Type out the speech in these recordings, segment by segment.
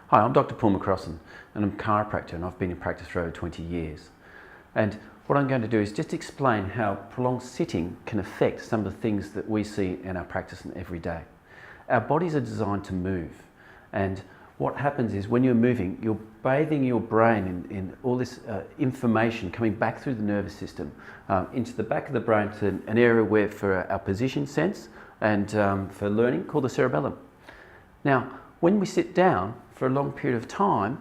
Hi, I'm Dr. Paul McCrossan and I'm a chiropractor, and I've been in practice for over 20 years. And what I'm going to do is just explain how prolonged sitting can affect some of the things that we see in our practice and every day. Our bodies are designed to move, and what happens is when you're moving, you're bathing your brain in all this information coming back through the nervous system into the back of the brain to an area where for our position sense and for learning called the cerebellum. Now, when we sit down for a long period of time,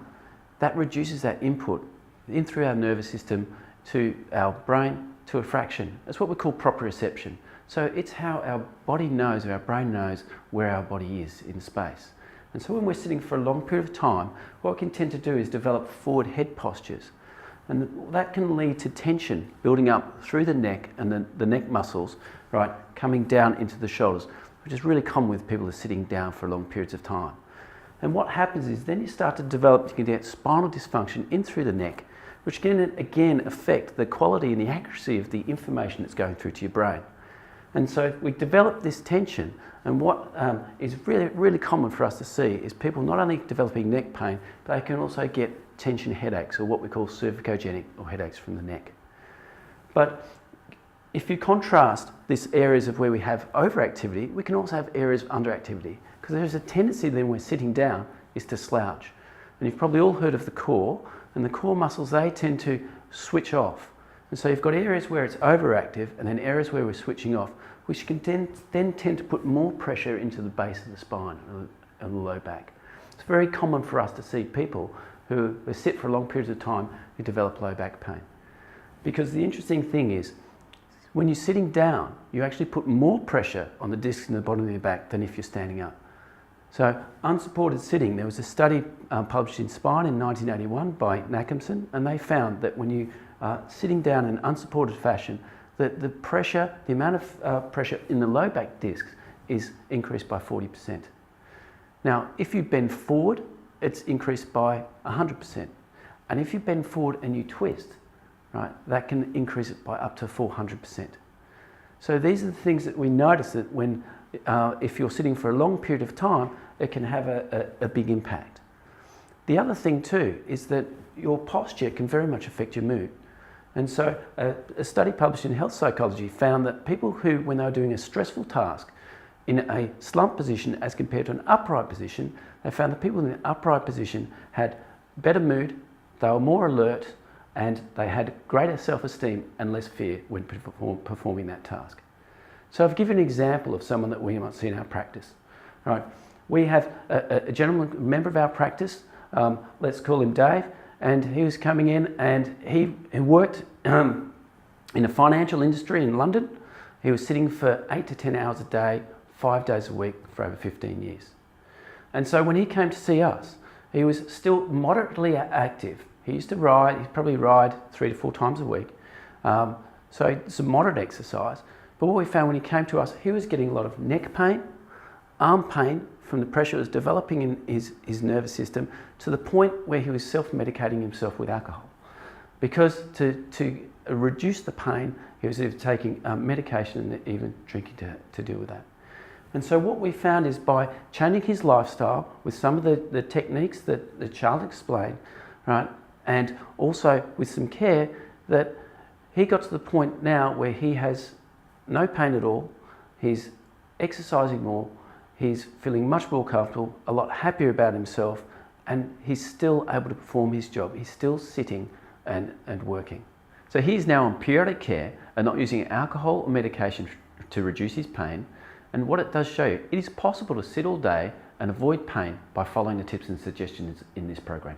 that reduces that input in through our nervous system to our brain to a fraction. That's what we call proprioception. So it's how our body knows, or our brain knows, where our body is in space. And so when we're sitting for a long period of time, what we can tend to do is develop forward head postures. And that can lead to tension building up through the neck and the neck muscles, right, coming down into the shoulders, which is really common with people who are sitting down for long periods of time. And what happens is then you start to develop, you can get spinal dysfunction in through the neck, which can again affect the quality and the accuracy of the information that's going through to your brain. And so we develop this tension, and what is really common for us to see is people not only developing neck pain, but they can also get tension headaches, or what we call cervicogenic, or headaches from the neck. But if you contrast these areas of where we have overactivity, we can also have areas of underactivity, because there's a tendency then when we're sitting down is to slouch. And you've probably all heard of the core, and the core muscles, they tend to switch off. And so you've got areas where it's overactive and then areas where we're switching off, which can then tend to put more pressure into the base of the spine and the low back. It's very common for us to see people who sit for long periods of time who develop low back pain. Because the interesting thing is, when you're sitting down, you actually put more pressure on the discs in the bottom of your back than if you're standing up. So unsupported sitting, there was a study published in Spine in 1981 by Nackhamson, and they found that when you are sitting down in unsupported fashion, that the pressure, the amount of pressure in the low back discs is increased by 40%. Now, if you bend forward, it's increased by 100%. And if you bend forward and you twist, right, that can increase it by up to 400%. So these are the things that we notice that when, if you're sitting for a long period of time, it can have a big impact. The other thing too is that your posture can very much affect your mood. And so a study published in Health Psychology found that people who, when they were doing a stressful task in a slump position as compared to an upright position, they found that people in the upright position had better mood, they were more alert, and they had greater self-esteem and less fear when performing that task. So I've given an example of someone that we might see in our practice. All right, we have a gentleman, a member of our practice, let's call him Dave, and he was coming in and he worked in the financial industry in London. He was sitting for 8 to 10 hours a day, 5 days a week for over 15 years. And so when he came to see us, he was still moderately active. He used to ride, he'd probably ride 3 to 4 times a week. So some moderate exercise. But what we found when he came to us, he was getting a lot of neck pain, arm pain from the pressure that was developing in his nervous system, to the point where he was self-medicating himself with alcohol. Because to reduce the pain, he was either taking medication and even drinking to deal with that. And so what we found is by changing his lifestyle with some of the techniques that Charles explained, right, and also with some care, that he got to the point now where he has no pain at all, he's exercising more, he's feeling much more comfortable, a lot happier about himself, and he's still able to perform his job. He's still sitting and working. So he's now on periodic care and not using alcohol or medication to reduce his pain. And what it does show you, it is possible to sit all day and avoid pain by following the tips and suggestions in this program.